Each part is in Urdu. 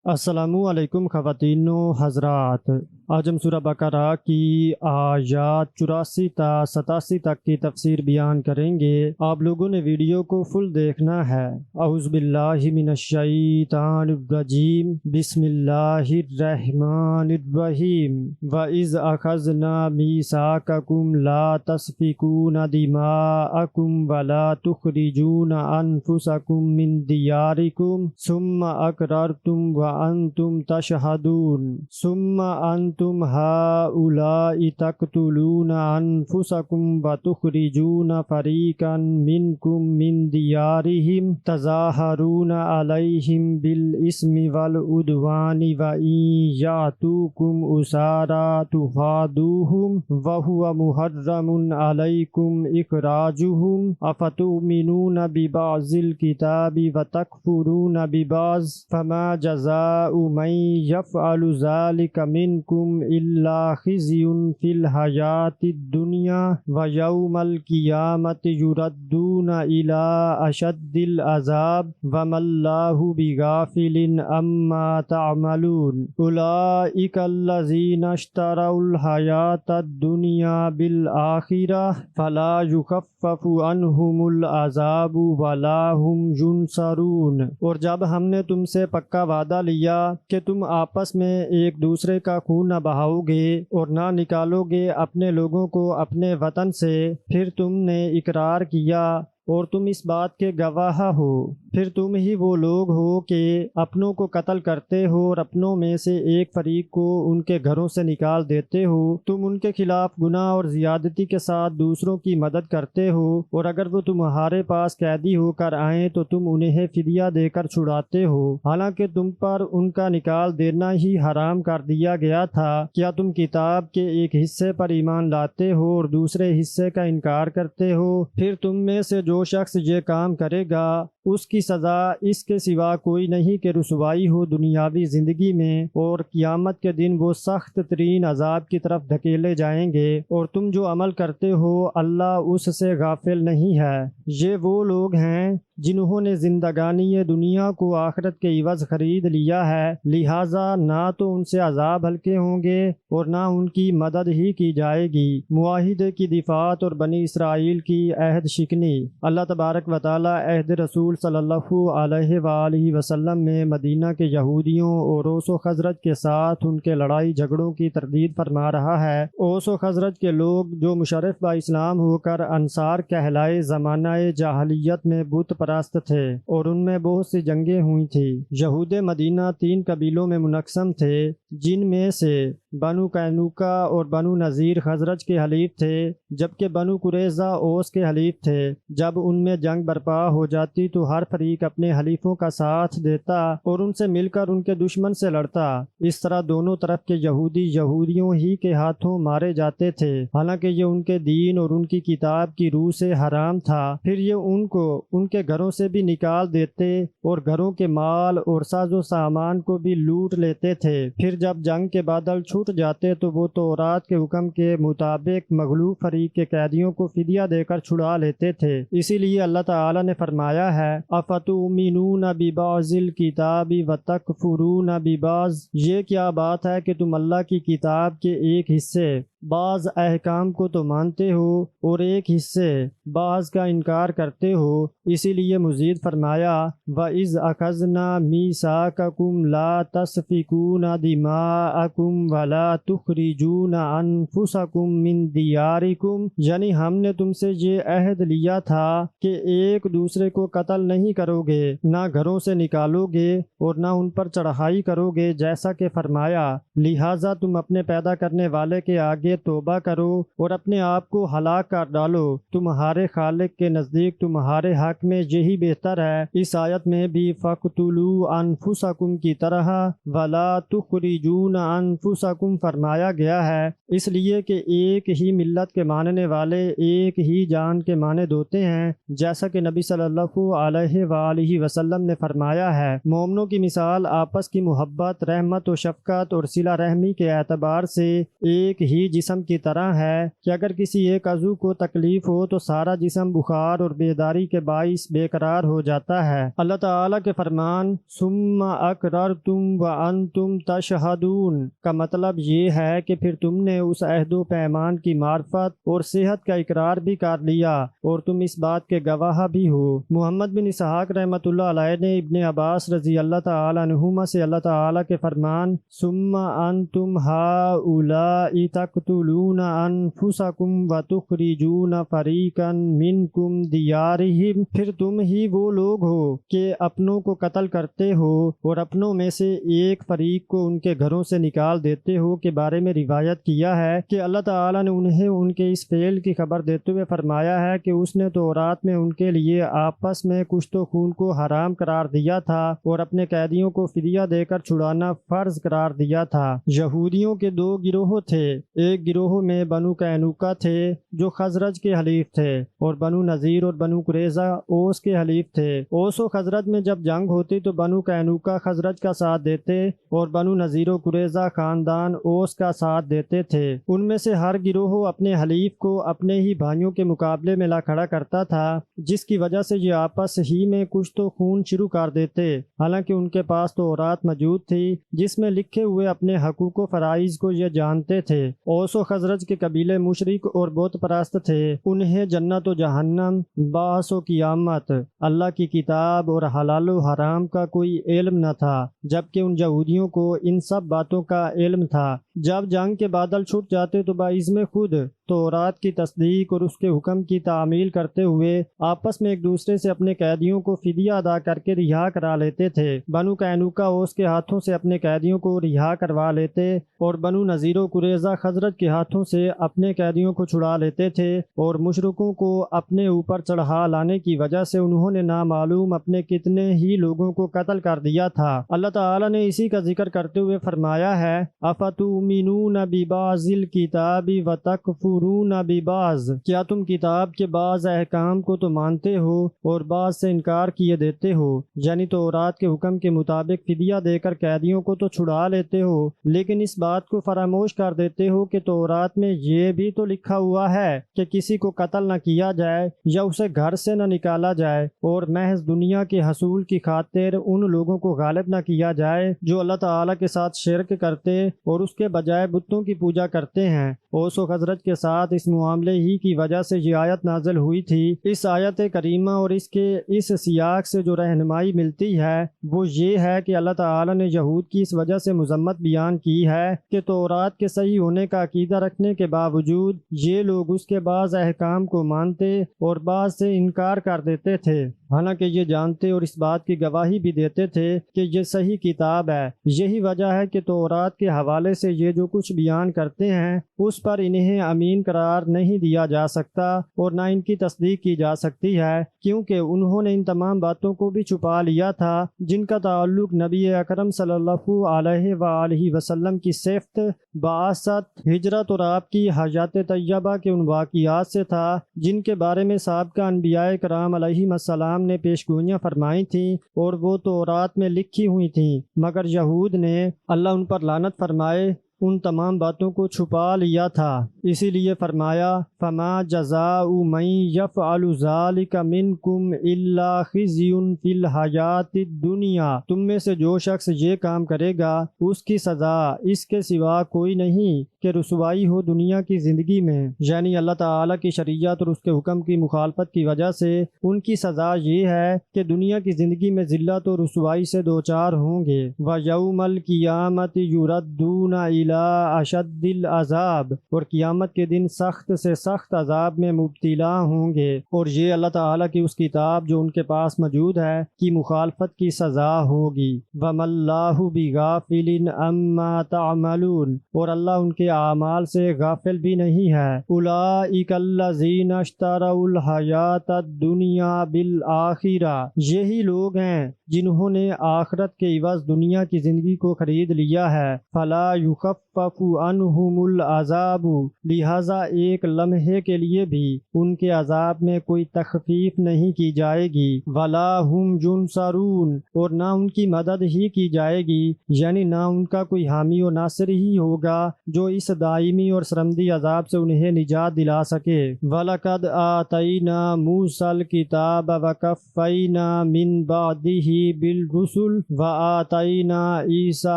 السلام علیکم خواتین و حضرات۔ آج ہم سورہ بقرہ کی آیات 84 تا 87 تک کی تفسیر بیان کریں گے۔ آپ لوگوں نے ویڈیو کو فل دیکھنا ہے۔ اعوذ باللہ من الشیطان الرجیم، بسم اللہ الرحمن الرحیم۔ وَإِذْ أَخَذْنَا مِيثَاقَكُمْ لَا تَسْفِكُونَ دِمَاءَكُمْ وَلَا تُخْرِجُونَ أَنفُسَكُمْ مِنْ دِيَارِكُمْ ثُمَّ أَقْرَرْتُمْ وَأَنْتُمْ تَشْهَدُونَ ثُمَّ أَنْتُمْ هَؤُلَاءِ تَقْتُلُونَ أَنفُسَكُمْ وَتُخْرِجُونَ فَرِيقًا مِنْكُمْ مِنْ دِيَارِهِمْ تَظَاهَرُونَ عَلَيْهِمْ بِالْإِثْمِ وَالْعُدْوَانِ وَإِنْ يَأْتُوكُمْ أُسَارَىٰ تُفَادُوهُمْ وَهُوَ مُحَرَّمٌ عَلَيْكُمْ إِخْرَاجُهُمْ أَفَتُؤْمِنُونَ بِبَعْضِ الْكِتَابِ وَتَكْفُرُونَ بِبَعْضٍ فَمَا جَزَاءُ مَنْ يَفْعَلُ ذَلِكَ مِنْكُمْ إِلَّا خِزْيٌ فِي الْحَيَاةِ الدُّنْيَا وَيَوْمَ الْقِيَامَةِ يُرَدُّونَ إِلَىٰ أَشَدِّ الْعَذَابِ وَمَا اللَّهُ بِغَافِلٍ عَمَّا تَعْمَلُونَ أُولَٰئِكَ الَّذِينَ اشْتَرَوُا الْحَيَاةَ الدُّنْيَا بِالْآخِرَةِ فَلَا يُخَفَّفُ عَنْهُمُ الْعَذَابُ وَلَا هُمْ يُنصَرُونَ۔ اور جب ہم نے تم سے پکا وعدہ لیا کہ تم آپس میں ایک دوسرے کا خون نہ بہاؤ گے اور نہ نکالو گے اپنے لوگوں کو اپنے وطن سے، پھر تم نے اقرار کیا اور تم اس بات کے گواہ ہو، پھر تم ہی وہ لوگ ہو کہ اپنوں کو قتل کرتے ہو اور اپنوں میں سے ایک فریق کو ان کے گھروں سے نکال دیتے ہو۔ تم ان کے خلاف گناہ اور زیادتی کے ساتھ دوسروں کی مدد کرتے ہو، اور اگر وہ تمہارے پاس قیدی ہو کر آئیں تو تم انہیں فدیہ دے کر چھڑاتے ہو، حالانکہ تم پر ان کا نکال دینا ہی حرام کر دیا گیا تھا۔ کیا تم کتاب کے ایک حصے پر ایمان لاتے ہو اور دوسرے حصے کا انکار کرتے ہو؟ پھر تم میں سے جو شخص یہ کام کرے گا اس کی سزا اس کے سوا کوئی نہیں کہ رسوائی ہو دنیاوی زندگی میں، اور قیامت کے دن وہ سخت ترین عذاب کی طرف دھکیلے جائیں گے۔ اور تم جو عمل کرتے ہو اللہ اس سے غافل نہیں ہے۔ یہ وہ لوگ ہیں جنہوں نے زندگانی دنیا کو آخرت کے عوض خرید لیا ہے، لہٰذا نہ تو ان سے عذاب ہلکے ہوں گے اور نہ ان کی مدد ہی کی جائے گی۔ معاہدے کی دفعات اور بنی اسرائیل کی عہد شکنی۔ اللہ تبارک و تعالی عہد رسول صلی اللہ علیہ وآلہ وسلم میں مدینہ کے یہودیوں اور اوس و خزرج کے ساتھ ان کے لڑائی جھگڑوں کی تردید فرما رہا ہے۔ اوس و خزرج کے لوگ جو مشرف با اسلام ہو کر انصار کہلائے زمانہ جاہلیت میں بت پرست تھے اور ان میں بہت سی جنگیں ہوئی تھی۔ یہود مدینہ 3 قبیلوں میں منقسم تھے، جن میں سے بنو قینوقہ اور بنو نذیر خزرج کے حلیف تھے، جبکہ بنو قریظہ اوس کے حلیف تھے۔ جب ان میں جنگ برپا ہو جاتی تو ہر فریق اپنے حلیفوں کا ساتھ دیتا اور ان سے مل کر ان کے دشمن سے لڑتا۔ اس طرح دونوں طرف کے یہودی یہودیوں ہی کے ہاتھوں مارے جاتے تھے، حالانکہ یہ ان کے دین اور ان کی کتاب کی روح سے حرام تھا۔ پھر یہ ان کو ان کے گھروں سے بھی نکال دیتے اور گھروں کے مال اور ساز و سامان کو بھی لوٹ لیتے تھے۔ پھر جب جنگ کے بادل چھوٹ جاتے تو وہ تورات کے حکم کے مطابق مغلوب فریق کے قیدیوں کو فدیہ دے کر چھڑا لیتے تھے۔ اسی لیے اللہ تعالی نے فرمایا ہے اَفَتُؤْمِنُونَ بِبَعْضِ الْكِتَابِ وَتَكْفُرُونَ بِبَعْضٍ، یہ کیا بات ہے کہ تم اللہ کی کتاب کے ایک حصے بعض احکام کو تو مانتے ہو اور ایک حصے بعض کا انکار کرتے ہو۔ اسی لیے مزید فرمایا وَإِذْ أَخَذْنَا مِيثَاقَكُمْ لَا تَسْفِكُونَ دِمَاءَكُمْ وَلَا تُخْرِجُونَ أَنفُسَكُمْ مِنْ دِيَارِكُمْ، یعنی ہم نے تم سے یہ عہد لیا تھا کہ ایک دوسرے کو قتل نہیں کرو گے، نہ گھروں سے نکالو گے اور نہ ان پر چڑھائی کرو گے، جیسا کہ فرمایا لہٰذا تم اپنے پیدا کرنے والے کے آگے توبہ کرو اور اپنے آپ کو ہلاک کر ڈالو، تمہارے خالق کے نزدیک تمہارے حق میں یہی بہتر ہے۔ اس آیت میں بھی فَاقْتُلُوا أَنفُسَكُمْ کی طرح وَلَا تُخْرِجُونَ أَنفُسَكُمْ فرمایا گیا ہے، اس لیے کہ ایک ہی ملت کے ماننے والے ایک ہی جان کے مانند ہوتے ہیں، جیسا کہ نبی صلی اللہ علیہ وآلہ وسلم نے فرمایا ہے۔ مومنوں کی مثال آپس کی محبت، رحمت و شفقت اور صلہ رحمی کے اعتبار سے ایک ہی جسم کی طرح ہے کہ اگر کسی ایک عضو کو تکلیف ہو تو سارا جسم بخار اور بیداری کے باعث بے قرار ہو جاتا ہے۔ اللہ تعالیٰ کے فرمان ثم اقررتم وانتم تشہدون کا مطلب یہ ہے کہ پھر تم نے اس عہد و پیمان کی معرفت اور صحت کا اقرار بھی کر لیا اور تم اس بات کے گواہ بھی ہو۔ محمد بن اسحاق رحمۃ اللہ علیہ نے ابن عباس رضی اللہ تعالیٰ عنہما سے اللہ تعالیٰ کے فرمان ثم انتم ہؤلاء تقتلون انفسکم وتخرجون فریقا منکم دیارہم، پھر تم ہی وہ لوگ ہو کہ اپنوں کو قتل کرتے ہو اور اپنوں میں سے ایک فریق کو ان کے گھروں سے نکال دیتے ہو، کے بارے میں روایت کیا ہے کہ اللہ تعالیٰ نے انہیں ان کے اس فعل کی خبر دیتے ہوئے فرمایا ہے کہ اس نے تورات میں ان کے لیے آپس میں کشت و خون کو حرام قرار دیا تھا اور اپنے قیدیوں کو فدیہ دے کر چھڑانا فرض قرار دیا تھا۔ یہودیوں کے دو گروہ تھے، ایک گروہ میں بنو قینوقہ تھے جو خزرج کے حلیف تھے، اور بنو نذیر اور بنو قریظہ اوس کے حلیف تھے۔ اوس و خزرج میں جب جنگ ہوتی تو بنو قینوقہ خزرج کا ساتھ دیتے اور بنو نذیر و قریظہ خاندان اوس کا ساتھ دیتے تھے۔ ان میں سے ہر گروہ اپنے حلیف کو اپنے ہی بھائیوں کے مقابلے میں لا کھڑا کرتا تھا، جس کی وجہ سے یہ آپس ہی میں کشت و خون شروع کر دیتے، حالانکہ ان کے پاس تورات موجود تھی جس میں لکھے ہوئے اپنے حقوق و فرائض کو یہ جانتے تھے۔ اوس و خزرج کے قبیلے مشرک اور بت پرست تھے، انہیں جنت و جہنم، بعث و قیامت، اللہ کی کتاب اور حلال و حرام کا کوئی علم نہ تھا، جبکہ ان یہودیوں کو ان سب باتوں کا علم تھا۔ جب جنگ کے بادل چھٹ جاتے تو باعزم خود تورات کی تصدیق اور اس کے حکم کی تعمیل کرتے ہوئے آپس میں ایک دوسرے سے اپنے قیدیوں کو فدیہ ادا کر کے رہا کرا لیتے تھے۔ بنو قینوقہ اوس کے ہاتھوں سے اپنے قیدیوں کو رہا کروا لیتے اور بنو نذیر و قریظہ خزرج کے ہاتھوں سے اپنے قیدیوں کو چھڑا لیتے تھے، اور مشرکوں کو اپنے اوپر چڑھا لانے کی وجہ سے انہوں نے نامعلوم اپنے کتنے ہی لوگوں کو قتل کر دیا تھا۔ اللہ تعالیٰ نے اسی کا ذکر کرتے ہوئے فرمایا ہے افتؤمنون ببعض الکتاب وتکفرون ببعض، کیا تم کتاب کے بعض احکام کو تو مانتے ہو اور بعض سے انکار کیے دیتے ہو، یعنی تورات کے حکم کے مطابق فدیہ دے کر قیدیوں کو تو چھڑا لیتے ہو، لیکن اس بات کو فراموش کر دیتے ہو کہ تورات میں یہ بھی تو لکھا ہوا ہے کہ کسی کو قتل نہ کیا جائے یا اسے گھر سے نہ نکالا جائے، اور محض دنیا کے حصول کی خاطر ان لوگوں کو غالب نہ کیا جائے جو اللہ تعالیٰ کے ساتھ شرک کرتے اور اس کے بجائے بتوں کی پوجا کرتے ہیں۔ اوس و خزرج کے ساتھ اس معاملے ہی کی وجہ سے یہ آیت نازل ہوئی تھی۔ اس آیت کریمہ اور اس کے اس سیاق سے جو رہنمائی ملتی ہے وہ یہ ہے کہ اللہ تعالیٰ نے یہود کی اس وجہ سے مذمت بیان کی ہے کہ تورات کے صحیح ہونے کا عقیدہ رکھنے کے باوجود یہ لوگ اس کے بعض احکام کو مانتے اور بعض سے انکار کر دیتے تھے، حالانکہ یہ جانتے اور اس بات کی گواہی بھی دیتے تھے کہ یہ صحیح کتاب ہے۔ یہی وجہ ہے کہ تورات کے حوالے سے یہ جو کچھ بیان کرتے ہیں اس پر انہیں امین قرار نہیں دیا جا سکتا اور نہ ان کی تصدیق کی جا سکتی ہے، کیونکہ انہوں نے ان تمام باتوں کو بھی چھپا لیا تھا جن کا تعلق نبی اکرم صلی اللہ علیہ وآلہ وسلم کی صفت، بعثت، ہجرت اور آپ کی حیات طیبہ کے ان واقعات سے تھا جن کے بارے میں سابقہ انبیاء کرام علیہم السلام نے پیشگوئیاں فرمائی تھیں اور وہ تورات میں لکھی ہوئی تھیں، مگر یہود نے، اللہ ان پر لعنت فرمائے، ان تمام باتوں کو چھپا لیا تھا۔ اسی لیے فرمایا فما جزاء من یفعل ذلک منکم الا خزی فی الحیات الدنیا، تم میں سے جو شخص یہ کام کرے گا اس کی سزا اس کے سوا کوئی نہیں کہ رسوائی ہو دنیا کی زندگی میں، یعنی اللہ تعالیٰ کی شریعت اور اس کے حکم کی مخالفت کی وجہ سے ان کی سزا یہ ہے کہ دنیا کی زندگی میں ذلت و رسوائی سے دوچار ہوں گے۔ وَيَوْمَ الْقِيَامَةِ يُرَدُّونَ إِلَىٰ اشد العذاب، اور قیامت کے دن سخت سے سخت عذاب میں مبتلا ہوں گے، اور یہ اللہ تعالیٰ کی اس کتاب جو ان کے پاس موجود ہے کی مخالفت کی سزا ہوگی۔ وَمَا اللَّهُ بِغَافِلٍ عَمَّا تَعْمَلُونَ، اور اللہ ان کے اعمال سے غافل بھی نہیں ہے۔ أُولَٰئِكَ الَّذِينَ اشْتَرَوُا الْحَيَاةَ الدُّنْيَا بِالْآخِرَةِ، یہی لوگ ہیں جنہوں نے آخرت کے عوض دنیا کی زندگی کو خرید لیا ہے، فلا یخفف عنہم العذاب، لہذا ایک لمحے کے لیے بھی ان کے عذاب میں کوئی تخفیف نہیں کی جائے گی، ولا ہم ینصرون، اور نہ ان کی مدد ہی کی جائے گی، یعنی نہ ان کا کوئی حامی و ناصر ہی ہوگا جو اس دائمی اور سرمدی عذاب سے انہیں نجات دلا سکے۔ وَلَقَدْ آتَيْنَا مُوسَى الْكِتَابَ وَكَفَّيْنَا مِن بَعْدِهِ بِالرُّسُلِ وَآتَيْنَا عِيسَى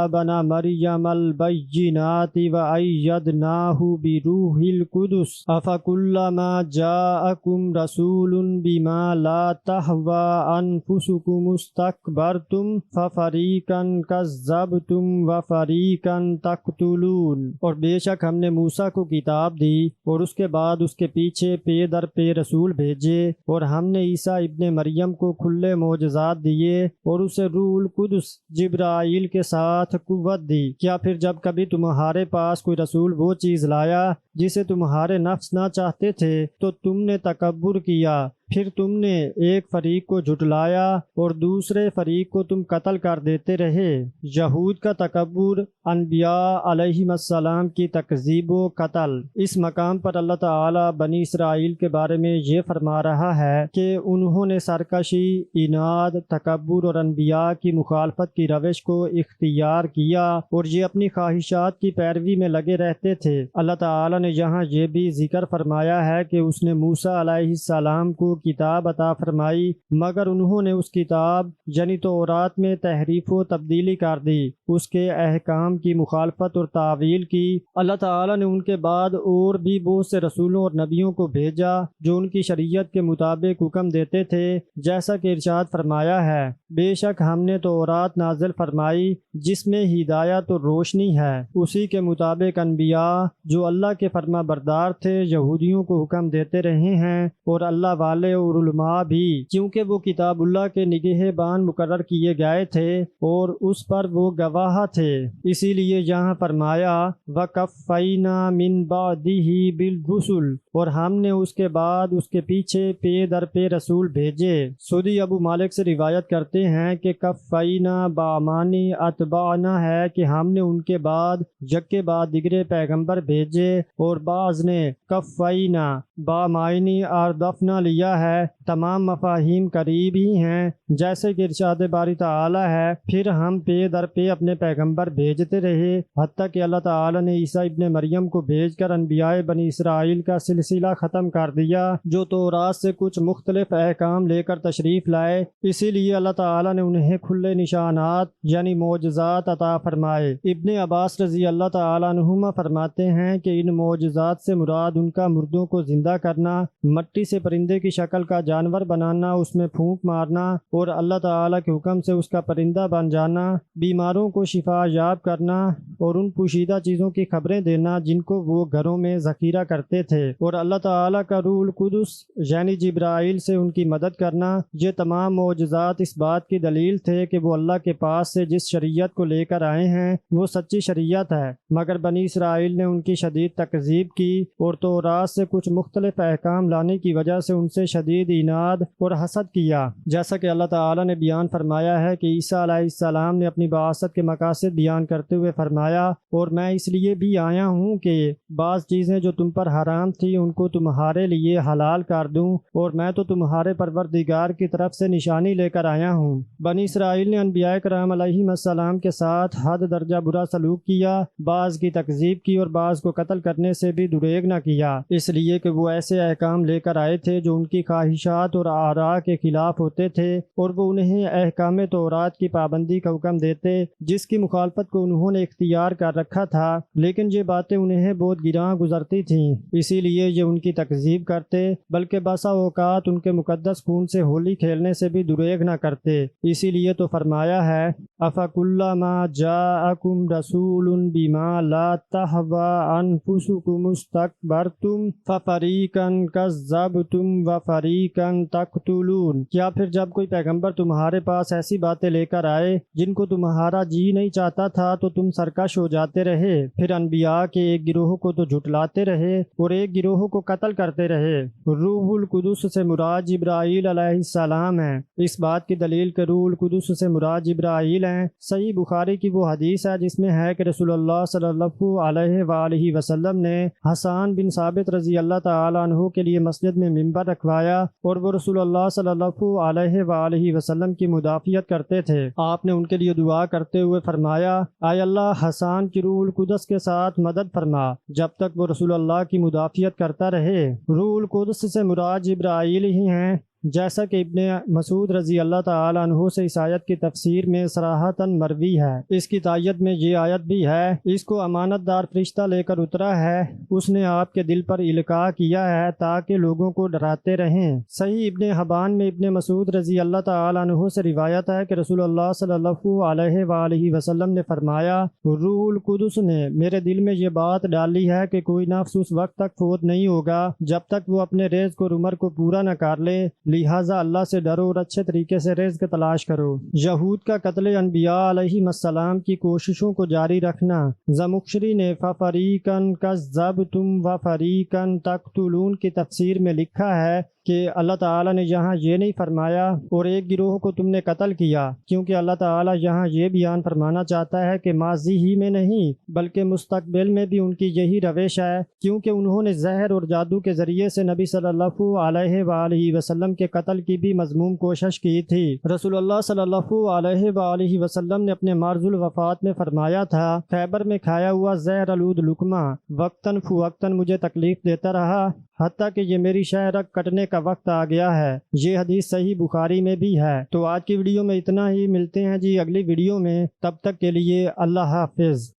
ابْنَ مَرْيَمَ الْبَيِّنَاتِ وَأَيَّدْنَاهُ بِرُوحِ الْقُدُسِ أَفَكُلَّمَا جَاءَكُمْ رَسُولٌ بِمَا لَا تَهْوَىٰ أَنفُسُكُمُ اسْتَكْبَرْتُمْ فَفَرِيقًا كَذَّبْتُمْ وَفَرِيقًا تَقْتُلُونَ، اور بے شک ہم نے موسیٰ کو کتاب دی اور اس کے بعد اس کے پیچھے پے در پے رسول بھیجے، اور ہم نے عیسیٰ ابن مریم کو کھلے معجزات دیے اور اسے روح القدس جبرائیل کے ساتھ قوت دی۔ کیا پھر جب کبھی تمہارے پاس کوئی رسول وہ چیز لایا جسے تمہارے نفس نہ چاہتے تھے تو تم نے تکبر کیا، پھر تم نے ایک فریق کو جھٹلایا اور دوسرے فریق کو تم قتل کر دیتے رہے۔ یہود کا تکبر، انبیاء علیہم السلام کی تکذیب و قتل۔ اس مقام پر اللہ تعالی بنی اسرائیل کے بارے میں یہ فرما رہا ہے کہ انہوں نے سرکشی، اناد، تکبر اور انبیاء کی مخالفت کی روش کو اختیار کیا اور یہ اپنی خواہشات کی پیروی میں لگے رہتے تھے۔ اللہ تعالی نے یہاں یہ بھی ذکر فرمایا ہے کہ اس نے موسیٰ علیہ السلام کو کتاب عطا فرمائی، مگر انہوں نے اس کتاب یعنی تورات میں تحریف و تبدیلی کر دی، اس کے احکام کی مخالفت اور تعویل کی۔ اللہ تعالیٰ نے ان کے بعد اور بھی بہت سے رسولوں اور نبیوں کو بھیجا جو ان کی شریعت کے مطابق حکم دیتے تھے، جیسا کہ ارشاد فرمایا ہے، بے شک ہم نے تورات نازل فرمائی جس میں ہدایت اور روشنی ہے، اسی کے مطابق انبیاء جو اللہ کے فرما بردار تھے یہودیوں کو حکم دیتے رہے ہیں، اور اللہ والے اور علماء بھی، کیونکہ وہ کتاب اللہ کے نگہبان مقرر کیے گئے تھے اور اس پر وہ گواہ تھے۔ اسی لیے یہاں فرمایا وَكَفَّيْنَا مِن بَعْدِهِ بِالرُّسُلِ، اور ہم نے اس کے بعد اس کے پیچھے پے در پے رسول بھیجے۔ سودی ابو مالک سے روایت کرتے ہیں کہ کفینا بامانی اتبعنا ہے کہ ہم نے ان کے بعد یک کے بعد دیگرے پیغمبر بھیجے، اور بعض نے کفینا بامائنی اردفنا لیا ہے۔ تمام مفاہیم قریب ہی ہیں، جیسے کہ ارشاد باری تعالی ہے، پھر ہم پے در پے اپنے پیغمبر بھیجتے رہے، حتیٰ کہ اللہ تعالی نے عیسیٰ ابن مریم کو بھیج کر انبیاء بنی اسرائیل کا سلسلہ ختم کر دیا جو تورات سے کچھ مختلف احکام لے کر تشریف لائے۔ اسی لیے اللہ تعالی نے انہیں کھلے نشانات یعنی معجزات عطا فرمائے۔ ابن عباس رضی اللہ تعالی عنہما فرماتے ہیں کہ ان معجزات سے مراد ان کا مردوں کو زندہ کرنا، مٹی سے پرندے کی شکل کا جانور بنانا، اس میں پھونک مارنا اور اللہ تعالی کے حکم سے اس کا پرندہ بن جانا، بیماروں کو شفا یاب کرنا اور ان پوشیدہ چیزوں کی خبریں دینا جن کو وہ گھروں میں ذخیرہ کرتے تھے، اور اللہ تعالیٰ کا روح القدس یعنی جبرائیل سے ان کی مدد کرنا۔ یہ تمام معجزات اس بات کی دلیل تھے کہ وہ اللہ کے پاس سے جس شریعت کو لے کر آئے ہیں وہ سچی شریعت ہے، مگر بنی اسرائیل نے ان کی شدید تکذیب کی اور تورات سے کچھ مختلف احکام لانے کی وجہ سے ان سے شدید عناد اور حسد کیا۔ جیسا کہ اللہ تعالیٰ نے بیان فرمایا ہے کہ عیسیٰ علیہ السلام نے اپنی بعثت کے مقاصد بیان کرتے ہوئے فرمایا، اور میں اس لیے بھی آیا ہوں کہ بعض چیزیں جو تم پر حرام تھی ان کو تمہارے لیے حلال کر دوں، اور میں تو تمہارے پروردگار کی طرف سے نشانی لے کر آیا ہوں۔ بنی اسرائیل نے انبیاء کرام علیہم السلام کے ساتھ حد درجہ برا سلوک کیا، بعض کی تکذیب کی اور بعض کو قتل کرنے سے بھی دریغ نہ کیا، اس لیے کہ وہ ایسے احکام لے کر آئے تھے جو ان کی خواہشات اور آراء کے خلاف ہوتے تھے، اور وہ انہیں احکام تورات کی پابندی کا حکم دیتے جس کی مخالفت کو انہوں نے اختیار کر رکھا تھا، لیکن یہ باتیں انہیں بہت گراں گزرتی تھیں، اسی لیے یہ ان کی تکذیب کرتے، بلکہ بسا اوقات ان کے مقدس خون سے ہولی کھیلنے سے بھی دریغ نہ کرتے۔ اسی لیے تو فرمایا ہے أَفَكُلَّمَا جَاءَكُمْ رَسُولٌ بِمَا لَا تَهْوَىٰ أَنفُسُكُمُ اسْتَكْبَرْتُمْ فَفَرِيقًا كَذَّبْتُمْ وَفَرِيقًا تَقْتُلُونَ، کیا پھر جب کوئی پیغمبر تمہارے پاس ایسی باتیں لے کر آئے جن کو تمہارا جی نہیں چاہتا تھا تو تم سرکش ہو جاتے رہے، پھر انبیاء کے ایک گروہ کو تو جھٹلاتے رہے اور ایک گروہ گروہ کو قتل کرتے رہے۔ روح القدس سے مراد جبرائیل علیہ السلام ہیں۔ اس بات کی دلیل کہ روح القدس سے مراد جبرائیل ہیں، صحیح بخاری کی وہ حدیث ہے جس میں ہے کہ رسول اللہ صلی اللہ علیہ وآلہ وسلم نے حسان بن ثابت رضی اللہ تعالیٰ عنہ کے لیے مسجد میں منبر رکھوایا اور وہ رسول اللہ صلی اللہ علیہ وآلہ وسلم کی مدافعت کرتے تھے۔ آپ نے ان کے لیے دعا کرتے ہوئے فرمایا، اے اللہ حسان کی روح القدس کے ساتھ مدد فرما جب تک وہ رسول اللہ کی مدافعت کرتا رہے۔ روح القدس سے مراد جبرائیل ہی ہیں، جیسا کہ ابن مسعود رضی اللہ تعالیٰ عنہ سے اس آیت کی تفسیر میں صراحتاً مروی ہے۔ اس کی تائید میں یہ آیت بھی ہے، اس کو امانت دار فرشتہ لے کر اترا ہے، اس نے آپ کے دل پر القاء کیا ہے تاکہ لوگوں کو ڈراتے رہیں۔ صحیح ابن حبان میں ابن مسعود رضی اللہ تعالیٰ عنہ سے روایت ہے کہ رسول اللہ صلی اللہ علیہ وآلہ وسلم نے فرمایا، روح القدس نے میرے دل میں یہ بات ڈالی ہے کہ کوئی نفس اس وقت تک فوت نہیں ہوگا جب تک وہ اپنے رزق اور عمر کو پورا نہ کر لے، لہٰذا اللہ سے ڈرو اور اچھے طریقے سے رزق تلاش کرو۔ یہود کا قتل انبیاء علیہ السلام کی کوششوں کو جاری رکھنا۔ زمخشری نے فَفَرِيقًا كَذَّبْتُمْ وَفَرِيقًا تَقْتُلُونَ کی تفسیر میں لکھا ہے کہ اللہ تعالیٰ نے یہاں یہ نہیں فرمایا اور ایک گروہ کو تم نے قتل کیا، کیونکہ اللہ تعالیٰ یہاں یہ بیان فرمانا چاہتا ہے کہ ماضی ہی میں نہیں بلکہ مستقبل میں بھی ان کی یہی روش ہے، کیونکہ انہوں نے زہر اور جادو کے ذریعے سے نبی صلی اللہ علیہ وآلہ وسلم کے قتل کی بھی مذموم کوشش کی تھی۔ رسول اللہ صلی اللہ علیہ وآلہ وسلم نے اپنے مرض الوفات میں فرمایا تھا، خیبر میں کھایا ہوا زہر آلود لقمہ وقتاً فوقتاً مجھے تکلیف دیتا رہا، حتیٰ کہ یہ میری شہ رگ کٹنے کا وقت آ گیا ہے۔ یہ حدیث صحیح بخاری میں بھی ہے۔ تو آج کی ویڈیو میں اتنا ہی، ملتے ہیں جی اگلی ویڈیو میں، تب تک کے لیے اللہ حافظ۔